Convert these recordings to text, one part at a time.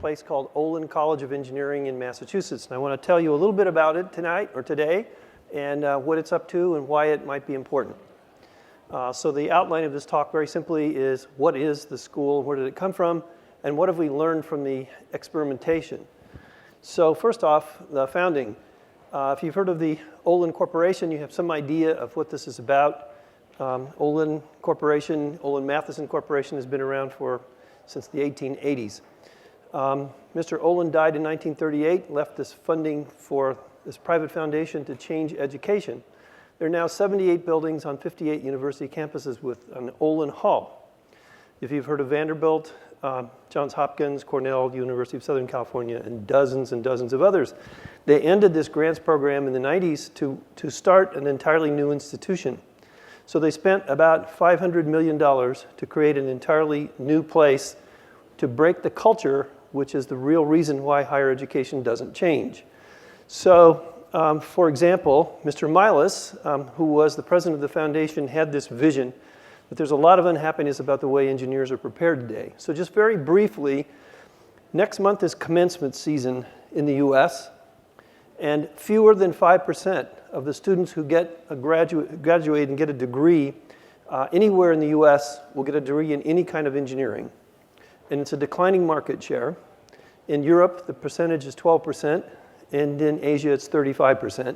place called Olin College of Engineering in Massachusetts. And I want to tell you a little bit about it tonight or today and what it's up to and why it might be important. So the outline of this talk very simply is what is the school, where did it come from, and what have we learned from the experimentation. So first off, the founding. If you've heard of the Olin Corporation, you have some idea of what this is about. Olin Corporation, Olin Matheson Corporation has been around since the 1880s. Mr. Olin died in 1938, left this funding for this private foundation to change education. There are now 78 buildings on 58 university campuses with an Olin Hall. If you've heard of Vanderbilt, Johns Hopkins, Cornell, University of Southern California, and dozens of others, they ended this grants program in the 90s to start an entirely new institution. So they spent about $500 million to create an entirely new place to break the culture, which is the real reason why higher education doesn't change. So, for example, Mr. Milas, who was the president of the foundation, had this vision that there's a lot of unhappiness about the way engineers are prepared today. So just very briefly, next month is commencement season in the US, and fewer than 5% of the students who graduate and get a degree anywhere in the US will get a degree in any kind of engineering. And it's a declining market share. In Europe, the percentage is 12%, and in Asia, it's 35%.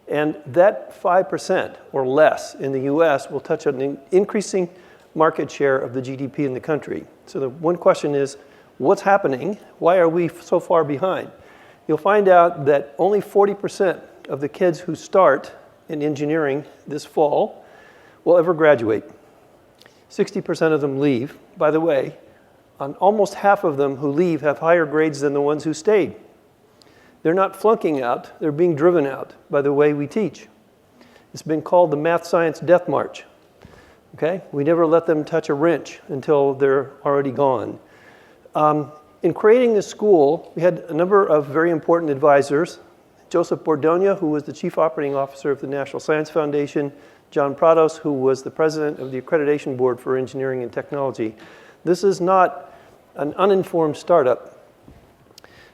And that 5% or less in the US will touch an increasing market share of the GDP in the country. So the one question is, what's happening? Why are we so far behind? You'll find out that only 40% of the kids who start in engineering this fall will ever graduate. 60% of them leave. By the way, almost half of them who leave have higher grades than the ones who stayed. They're not flunking out, they're being driven out by the way we teach. It's been called the math science death march. Okay? We never let them touch a wrench until they're already gone. In creating this school, we had a number of very important advisors. Joseph Bordogna, who was the chief operating officer of the National Science Foundation, John Prados, who was the president of the Accreditation Board for Engineering and Technology. This is not an uninformed startup.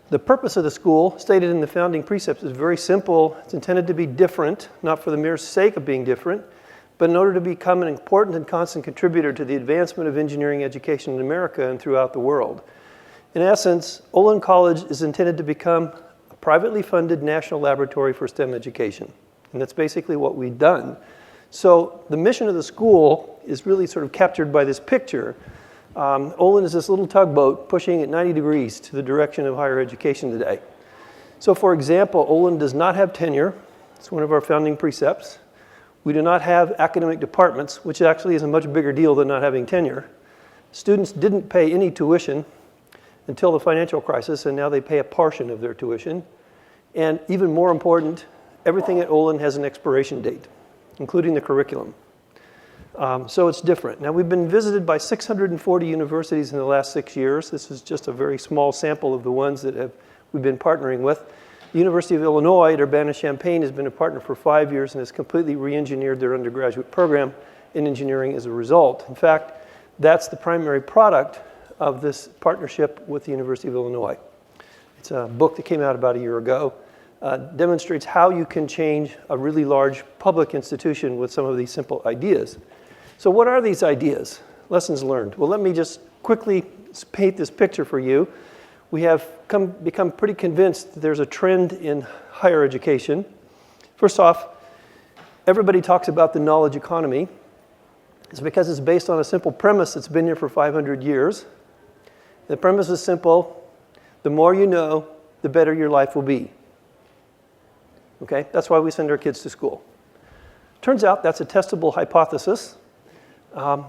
The purpose of the school, stated in the founding precepts, is very simple. It's intended to be different, not for the mere sake of being different, but in order to become an important and constant contributor to the advancement of engineering education in America and throughout the world. In essence, Olin College is intended to become a privately funded national laboratory for STEM education. And that's basically what we've done. So the mission of the school is really sort of captured by this picture. Olin is this little tugboat pushing at 90 degrees to the direction of higher education today. So for example, Olin does not have tenure. It's one of our founding precepts. We do not have academic departments, which actually is a much bigger deal than not having tenure. Students didn't pay any tuition until the financial crisis, and now they pay a portion of their tuition. And even more important, everything at Olin has an expiration date, including the curriculum. So it's different. Now, we've been visited by 640 universities in the last 6 years. This is just a very small sample of the ones that we've been partnering with. The University of Illinois at Urbana-Champaign has been a partner for 5 years and has completely re-engineered their undergraduate program in engineering as a result. In fact, that's the primary product of this partnership with the University of Illinois. It's a book that came out about a year ago. Demonstrates how you can change a really large public institution with some of these simple ideas. So what are these ideas? Lessons learned. Well, let me just quickly paint this picture for you. We have become pretty convinced that there's a trend in higher education. First off, everybody talks about the knowledge economy. It's because it's based on a simple premise that's been here for 500 years. The premise is simple. The more you know, the better your life will be. Okay? That's why we send our kids to school. Turns out that's a testable hypothesis.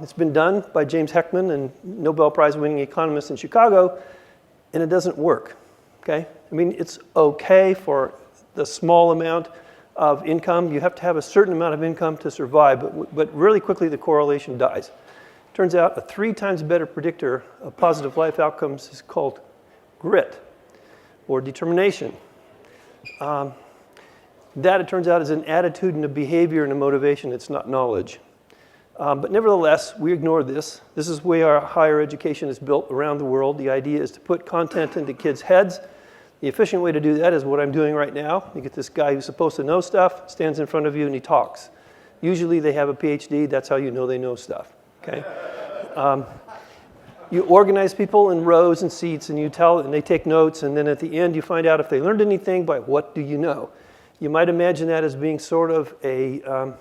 It's been done by James Heckman, a Nobel Prize-winning economist in Chicago, and it doesn't work. Okay? I mean, it's okay for the small amount of income. You have to have a certain amount of income to survive, but really quickly the correlation dies. Turns out a 3 times better predictor of positive life outcomes is called grit or determination. That, it turns out, is an attitude and a behavior and a motivation. It's not knowledge. But nevertheless, we ignore this. This is where our higher education is built around the world. The idea is to put content into kids' heads. The efficient way to do that is what I'm doing right now. You get this guy who's supposed to know stuff, stands in front of you, and he talks. Usually they have a PhD. That's how you know they know stuff. Okay? You organize people in rows and seats, and you tell, and they take notes, and then at the end you find out if they learned anything by what do you know. You might imagine that as being sort of a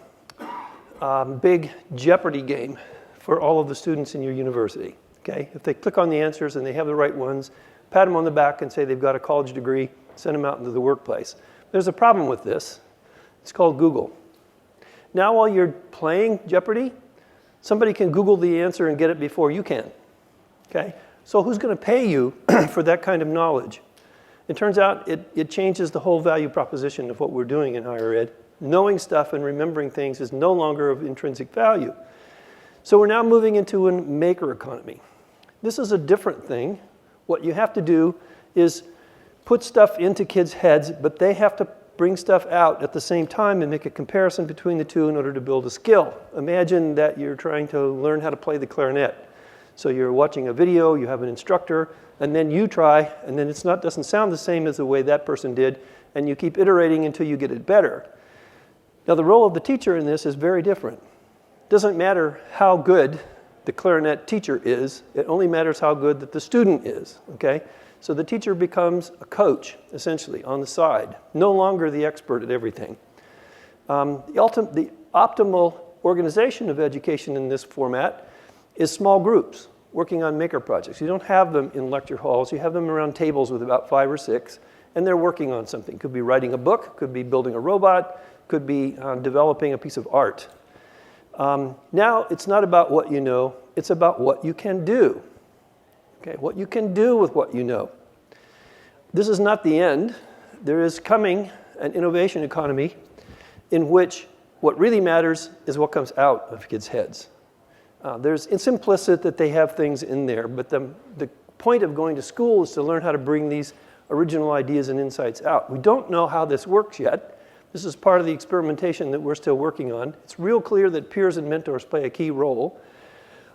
big Jeopardy game for all of the students in your university. Okay? If they click on the answers and they have the right ones, pat them on the back and say they've got a college degree, send them out into the workplace. There's a problem with this. It's called Google. Now while you're playing Jeopardy, somebody can Google the answer and get it before you can. Okay? So who's going to pay you for that kind of knowledge? It turns out it changes the whole value proposition of what we're doing in higher ed. Knowing stuff and remembering things is no longer of intrinsic value. So we're now moving into a maker economy. This is a different thing. What you have to do is put stuff into kids' heads, but they have to bring stuff out at the same time and make a comparison between the two in order to build a skill. Imagine that you're trying to learn how to play the clarinet. So you're watching a video, you have an instructor, and then you try, and then doesn't sound the same as the way that person did, and you keep iterating until you get it better. Now the role of the teacher in this is very different. It doesn't matter how good the clarinet teacher is, it only matters how good that the student is, okay? So the teacher becomes a coach, essentially, on the side, no longer the expert at everything. The optimal organization of education in this format is small groups working on maker projects. You don't have them in lecture halls, you have them around tables with about 5 or 6, and they're working on something. Could be writing a book, could be building a robot, could be developing a piece of art. Now it's not about what you know, it's about what you can do. Okay, what you can do with what you know. This is not the end. There is coming an innovation economy in which what really matters is what comes out of kids' heads. It's implicit that they have things in there, but the point of going to school is to learn how to bring these original ideas and insights out. We don't know how this works yet. This is part of the experimentation that we're still working on. It's real clear that peers and mentors play a key role.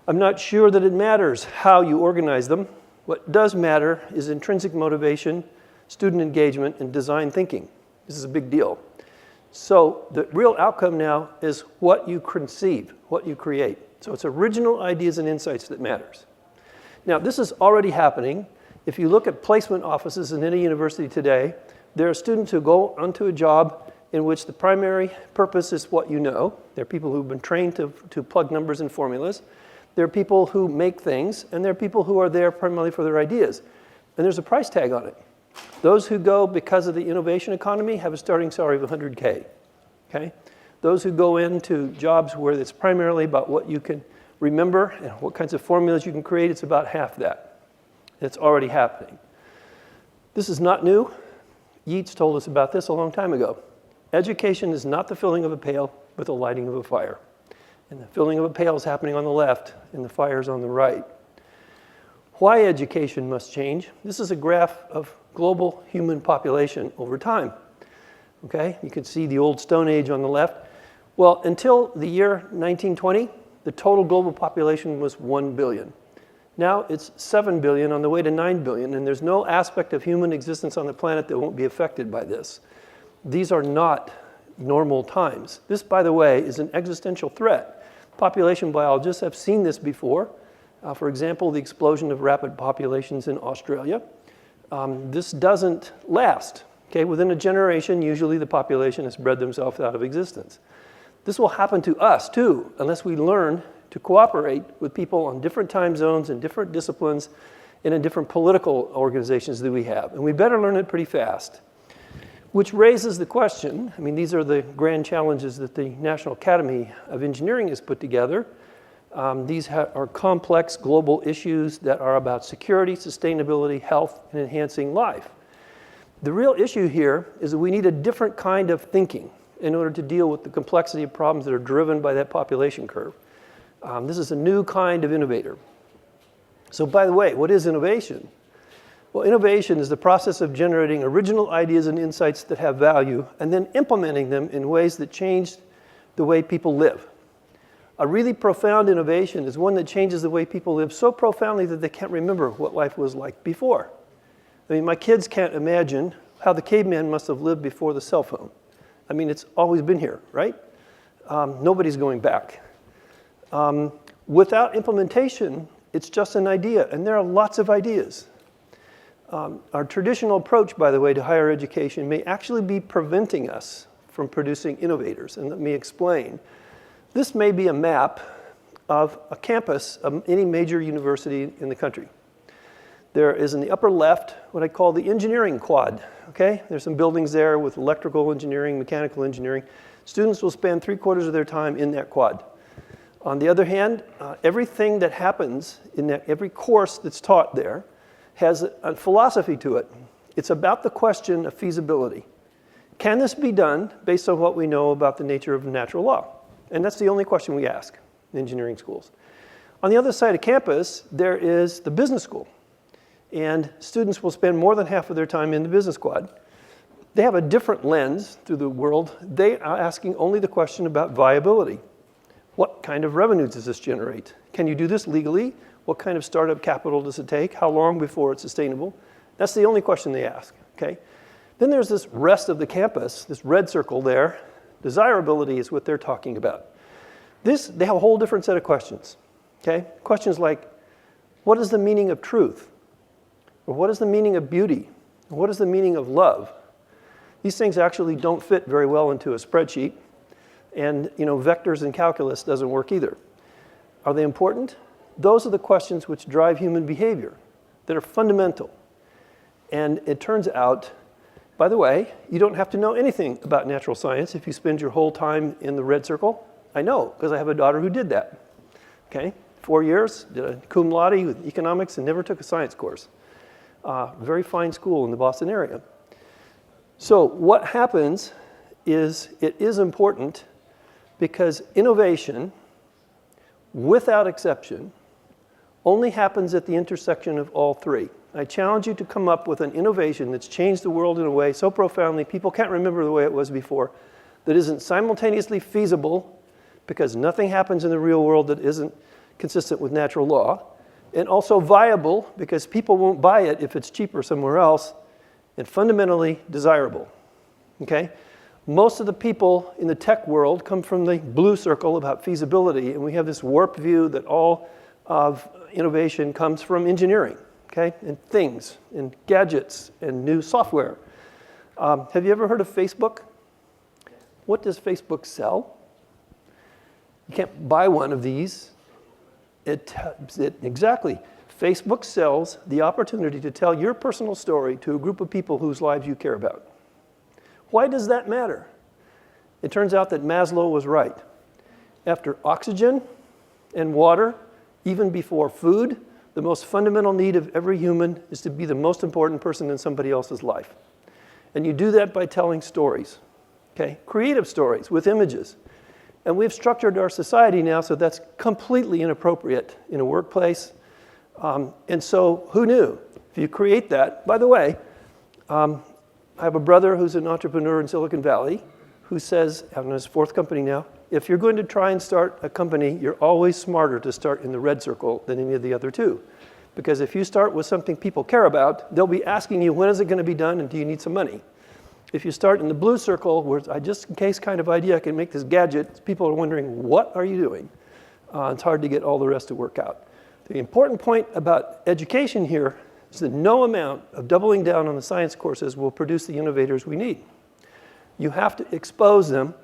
I'm not sure that it matters how you organize them. What does matter is intrinsic motivation, student engagement, and design thinking. This is a big deal. So the real outcome now is what you conceive, what you create. So it's original ideas and insights that matters. Now this is already happening. If you look at placement offices in any university today, there are students who go onto a job in which the primary purpose is what you know. There are people who've been trained to plug numbers and formulas. There are people who make things, and there are people who are there primarily for their ideas. And there's a price tag on it. Those who go because of the innovation economy have a starting salary of $100K. Okay? Those who go into jobs where it's primarily about what you can remember and what kinds of formulas you can create, it's about half that. It's already happening. This is not new. Yeats told us about this a long time ago. Education is not the filling of a pail, but the lighting of a fire. And the filling of a pail is happening on the left, and the fire is on the right. Why education must change? This is a graph of global human population over time. Okay, you can see the old Stone Age on the left. Well, until the year 1920, the total global population was 1 billion. Now it's 7 billion on the way to 9 billion, and there's no aspect of human existence on the planet that won't be affected by this. These are not normal times. This, by the way, is an existential threat. Population biologists have seen this before. For example, the explosion of rapid populations in Australia. This doesn't last. Okay, within a generation, usually the population has bred themselves out of existence. This will happen to us too, unless we learn to cooperate with people on different time zones and different disciplines and in different political organizations that we have. And we better learn it pretty fast. Which raises the question, I mean, these are the grand challenges that the National Academy of Engineering has put together. These are complex global issues that are about security, sustainability, health, and enhancing life. The real issue here is that we need a different kind of thinking in order to deal with the complexity of problems that are driven by that population curve. This is a new kind of innovator. So by the way, what is innovation? Well, innovation is the process of generating original ideas and insights that have value and then implementing them in ways that change the way people live. A really profound innovation is one that changes the way people live so profoundly that they can't remember what life was like before. I mean, my kids can't imagine how the caveman must have lived before the cell phone. I mean, it's always been here, right? Nobody's going back. Without implementation, it's just an idea, and there are lots of ideas. Our traditional approach, by the way, to higher education may actually be preventing us from producing innovators, and let me explain. This may be a map of a campus of any major university in the country. There is in the upper left what I call the engineering quad, okay? There's some buildings there with electrical engineering, mechanical engineering. Students will spend 3/4 of their time in that quad. On the other hand, everything that happens in that, every course that's taught there has a philosophy to it. It's about the question of feasibility. Can this be done based on what we know about the nature of natural law? And that's the only question we ask in engineering schools. On the other side of campus, there is the business school. And students will spend more than half of their time in the business quad. They have a different lens through the world. They are asking only the question about viability. What kind of revenues does this generate? Can you do this legally? What kind of startup capital does it take? How long before it's sustainable? That's the only question they ask, okay? Then there's this rest of the campus, this red circle there. Desirability is what they're talking about. They have a whole different set of questions, okay? Questions like, what is the meaning of truth? Or what is the meaning of beauty? Or what is the meaning of love? These things actually don't fit very well into a spreadsheet. And vectors and calculus doesn't work either. Are they important? Those are the questions which drive human behavior that are fundamental. And it turns out, by the way, you don't have to know anything about natural science if you spend your whole time in the red circle. I know, because I have a daughter who did that. Okay, 4 years, did a cum laude with economics and never took a science course. Very fine school in the Boston area. So what happens is it is important because innovation, without exception, only happens at the intersection of all three. I challenge you to come up with an innovation that's changed the world in a way so profoundly people can't remember the way it was before, that isn't simultaneously feasible, because nothing happens in the real world that isn't consistent with natural law, and also viable, because people won't buy it if it's cheaper somewhere else, and fundamentally desirable, okay? Most of the people in the tech world come from the blue circle about feasibility, and we have this warped view that all of innovation comes from engineering, okay? And things, and gadgets, and new software. Have you ever heard of Facebook? What does Facebook sell? You can't buy one of these. Exactly. Facebook sells the opportunity to tell your personal story to a group of people whose lives you care about. Why does that matter? It turns out that Maslow was right. After oxygen and water, even before food, the most fundamental need of every human is to be the most important person in somebody else's life. And you do that by telling stories, okay? Creative stories with images. And we've structured our society now so that's completely inappropriate in a workplace. And so who knew? If you create that, by the way, I have a brother who's an entrepreneur in Silicon Valley who says, having his 4th company now, if you're going to try and start a company, you're always smarter to start in the red circle than any of the other two. Because if you start with something people care about, they'll be asking you, when is it going to be done and do you need some money? If you start in the blue circle, where I just in case kind of idea I can make this gadget, people are wondering, what are you doing? It's hard to get all the rest to work out. The important point about education here is that no amount of doubling down on the science courses will produce the innovators we need. You have to expose them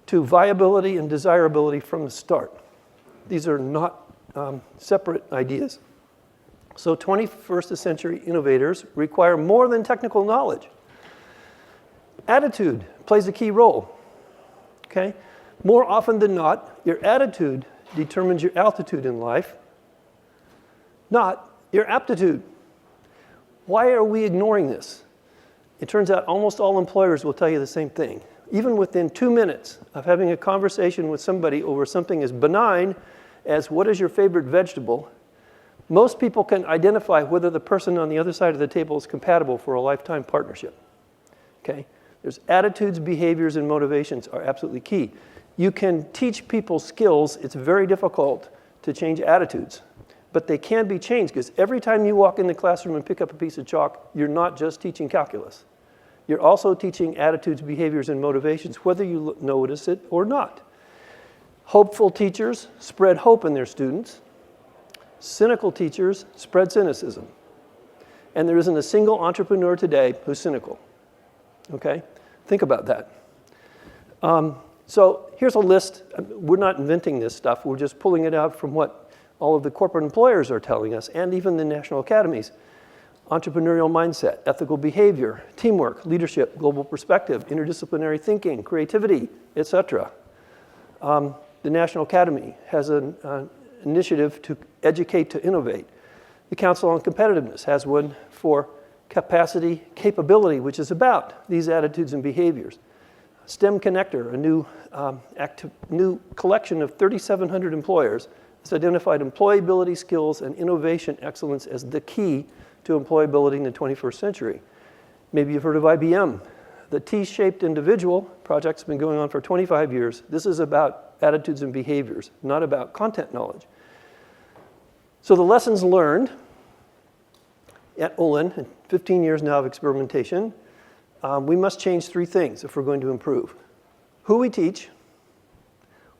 to viability and desirability from the start. These are not separate ideas. So 21st century innovators require more than technical knowledge. Attitude plays a key role, okay? More often than not, your attitude determines your altitude in life, not your aptitude. Why are we ignoring this? It turns out almost all employers will tell you the same thing. Even within 2 minutes of having a conversation with somebody over something as benign as what is your favorite vegetable, most people can identify whether the person on the other side of the table is compatible for a lifetime partnership, okay? There's attitudes, behaviors, and motivations are absolutely key. You can teach people skills. It's very difficult to change attitudes. But they can be changed, because every time you walk in the classroom and pick up a piece of chalk, you're not just teaching calculus. You're also teaching attitudes, behaviors, and motivations, whether you notice it or not. Hopeful teachers spread hope in their students. Cynical teachers spread cynicism. And there isn't a single entrepreneur today who's cynical. Okay? Think about that. So here's a list. We're not inventing this stuff. We're just pulling it out from what all of the corporate employers are telling us, and even the national academies. Entrepreneurial mindset, ethical behavior, teamwork, leadership, global perspective, interdisciplinary thinking, creativity, etc. The National Academy has an initiative to educate to innovate. The Council on Competitiveness has one for capacity, capability, which is about these attitudes and behaviors. STEM Connector, a new collection of 3,700 employers, has identified employability skills and innovation excellence as the key to employability in the 21st century. Maybe you've heard of IBM. The T-shaped individual project's been going on for 25 years. This is about attitudes and behaviors, not about content knowledge. So the lessons learned at Olin, 15 years now of experimentation, we must change three things if we're going to improve. Who we teach,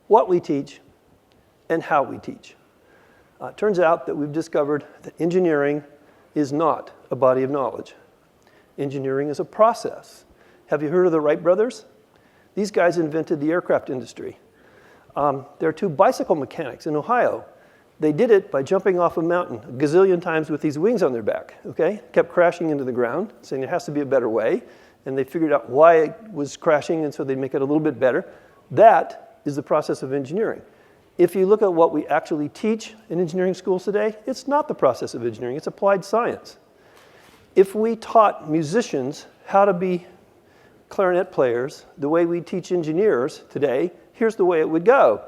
what we teach, and how we teach. It turns out that we've discovered that engineering is not a body of knowledge. Engineering is a process. Have you heard of the Wright brothers? These guys invented the aircraft industry. There are two bicycle mechanics in Ohio. They did it by jumping off a mountain a gazillion times with these wings on their back, okay? Kept crashing into the ground, saying there has to be a better way. And they figured out why it was crashing, and so they make it a little bit better. That is the process of engineering. If you look at what we actually teach in engineering schools today, it's not the process of engineering, it's applied science. If we taught musicians how to be clarinet players the way we teach engineers today, here's the way it would go.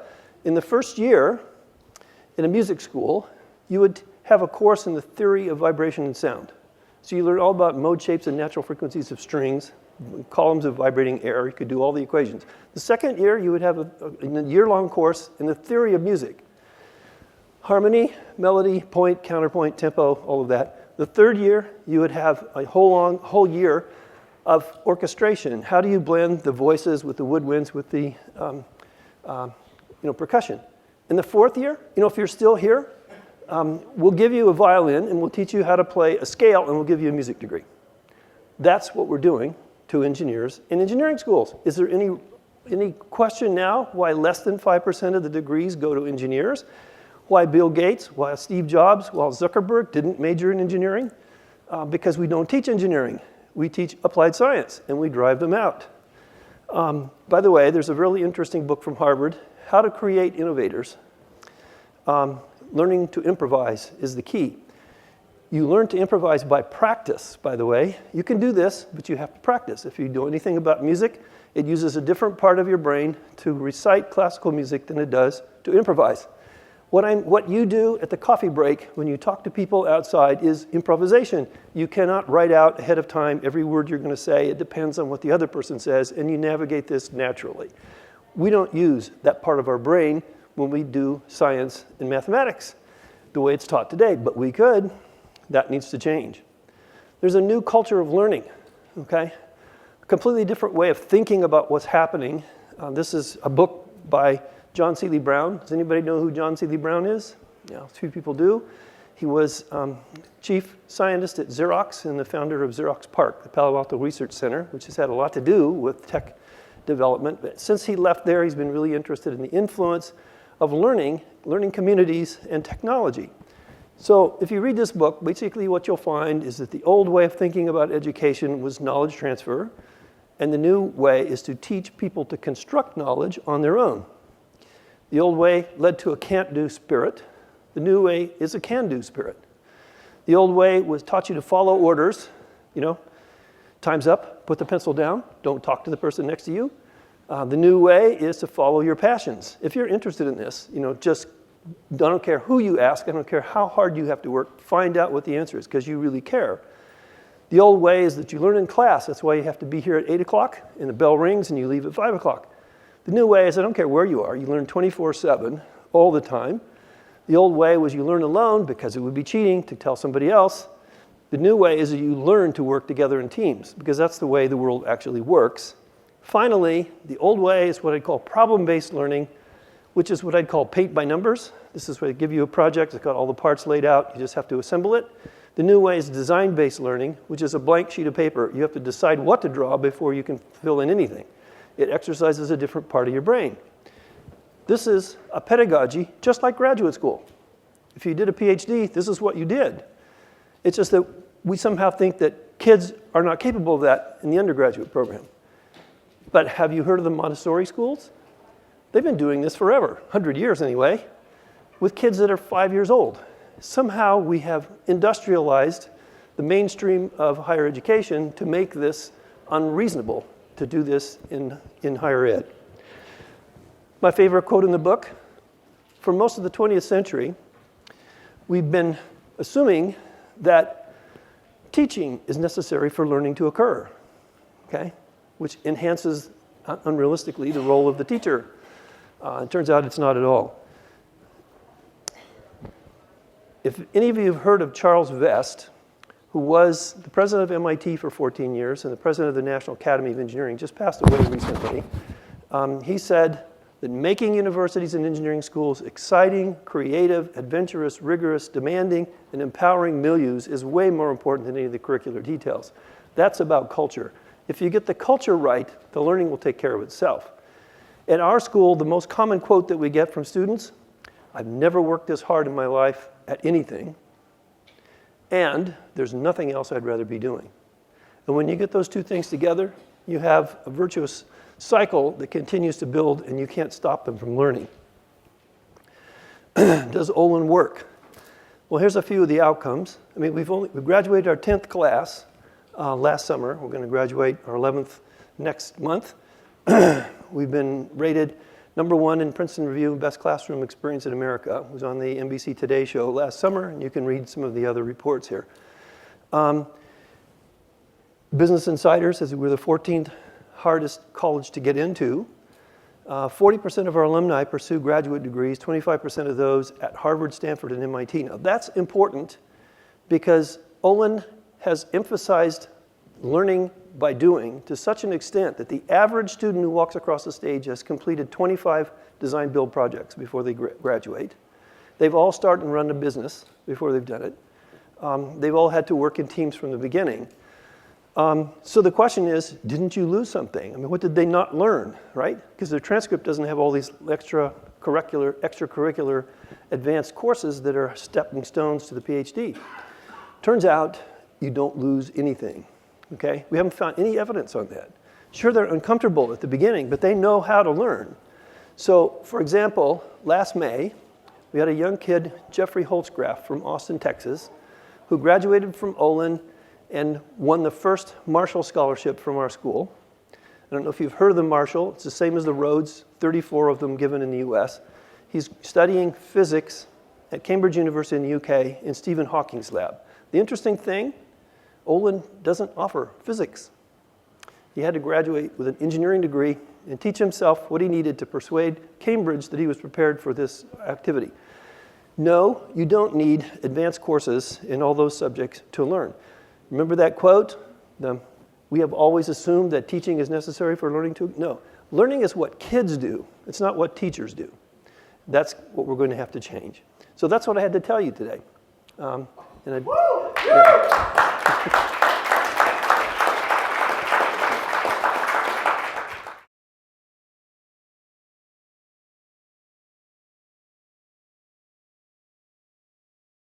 In the first year, in a music school, you would have a course in the theory of vibration and sound. So you learn all about mode shapes and natural frequencies of strings, columns of vibrating air. You could do all the equations. The second year, you would have a year-long course in the theory of music. Harmony, melody, point, counterpoint, tempo, all of that. The third year, you would have a whole year of orchestration. How do you blend the voices with the woodwinds with the percussion? In the fourth year, if you're still here, we'll give you a violin and we'll teach you how to play a scale and we'll give you a music degree. That's what we're doing to engineers in engineering schools. Is there any question now why less than 5% of the degrees go to engineers? Why Bill Gates, why Steve Jobs, why Zuckerberg didn't major in engineering? Because we don't teach engineering. We teach applied science and we drive them out. By the way, there's a really interesting book from Harvard, How to Create Innovators. Learning to improvise is the key. You learn to improvise by practice, by the way. You can do this, but you have to practice. If you know anything about music, it uses a different part of your brain to recite classical music than it does to improvise. What you do at the coffee break when you talk to people outside is improvisation. You cannot write out ahead of time every word you're going to say. It depends on what the other person says, and you navigate this naturally. We don't use that part of our brain when we do science and mathematics the way it's taught today, but we could. That needs to change. There's a new culture of learning, okay? A completely different way of thinking about what's happening. This is a book by John Seely Brown. Does anybody know who John Seely Brown is? Yeah, a few people do. He was chief scientist at Xerox and the founder of Xerox PARC, the Palo Alto Research Center, which has had a lot to do with tech development. But since he left there, he's been really interested in the influence of learning communities, and technology. So if you read this book, basically what you'll find is that the old way of thinking about education was knowledge transfer, and the new way is to teach people to construct knowledge on their own. The old way led to a can't-do spirit. The new way is a can-do spirit. The old way taught you to follow orders, time's up, put the pencil down, don't talk to the person next to you. The new way is to follow your passions. If you're interested in this, just I don't care who you ask, I don't care how hard you have to work, find out what the answer is because you really care. The old way is that you learn in class. That's why you have to be here at 8 o'clock and the bell rings and you leave at 5 o'clock. The new way is I don't care where you are, you learn 24/7 all the time. The old way was you learn alone because it would be cheating to tell somebody else. The new way is that you learn to work together in teams because that's the way the world actually works. Finally, the old way is what I'd call problem-based learning, which is what I'd call paint by numbers. This is where they give you a project, it's got all the parts laid out, you just have to assemble it. The new way is design-based learning, which is a blank sheet of paper. You have to decide what to draw before you can fill in anything. It exercises a different part of your brain. This is a pedagogy just like graduate school. If you did a PhD, this is what you did. It's just that we somehow think that kids are not capable of that in the undergraduate program. But have you heard of the Montessori schools? They've been doing this forever, 100 years anyway, with kids that are 5 years old. Somehow we have industrialized the mainstream of higher education to make this unreasonable to do this in higher ed. My favorite quote in the book, for most of the 20th century, we've been assuming that teaching is necessary for learning to occur, okay? Which enhances, unrealistically, the role of the teacher. It turns out it's not at all. If any of you have heard of Charles Vest, who was the president of MIT for 14 years and the president of the National Academy of Engineering, just passed away recently, he said that making universities and engineering schools exciting, creative, adventurous, rigorous, demanding, and empowering milieus is way more important than any of the curricular details. That's about culture. If you get the culture right, the learning will take care of itself. At our school, the most common quote that we get from students, I've never worked this hard in my life at anything, and there's nothing else I'd rather be doing. And when you get those two things together, you have a virtuous cycle that continues to build and you can't stop them from learning. Does Olin work? Well, here's a few of the outcomes. I mean, we graduated our 10th class last summer. We're going to graduate our 11th next month. We've been rated #1 in Princeton Review, Best Classroom Experience in America. It was on the NBC Today show last summer, and you can read some of the other reports here. Business Insider says we're the 14th hardest college to get into. 40% of our alumni pursue graduate degrees, 25% of those at Harvard, Stanford, and MIT. Now that's important because Olin has emphasized learning by doing to such an extent that the average student who walks across the stage has completed 25 design build projects before they graduate. They've all started and run a business before they've done it. They've all had to work in teams from the beginning. So the question is, didn't you lose something? I mean, what did they not learn, right? Because their transcript doesn't have all these extracurricular advanced courses that are stepping stones to the PhD. Turns out you don't lose anything, okay? We haven't found any evidence on that. Sure, they're uncomfortable at the beginning, but they know how to learn. So, for example, last May, we had a young kid, Jeffrey Holtzgraf from Austin, Texas, who graduated from Olin and won the first Marshall Scholarship from our school. I don't know if you've heard of the Marshall. It's the same as the Rhodes, 34 of them given in the US. He's studying physics at Cambridge University in the UK in Stephen Hawking's lab. The interesting thing, Olin doesn't offer physics. He had to graduate with an engineering degree and teach himself what he needed to persuade Cambridge that he was prepared for this activity. No, you don't need advanced courses in all those subjects to learn. Remember that quote? We have always assumed that teaching is necessary for learning to? No. Learning is what kids do. It's not what teachers do. That's what we're going to have to change. So that's what I had to tell you today. Yeah.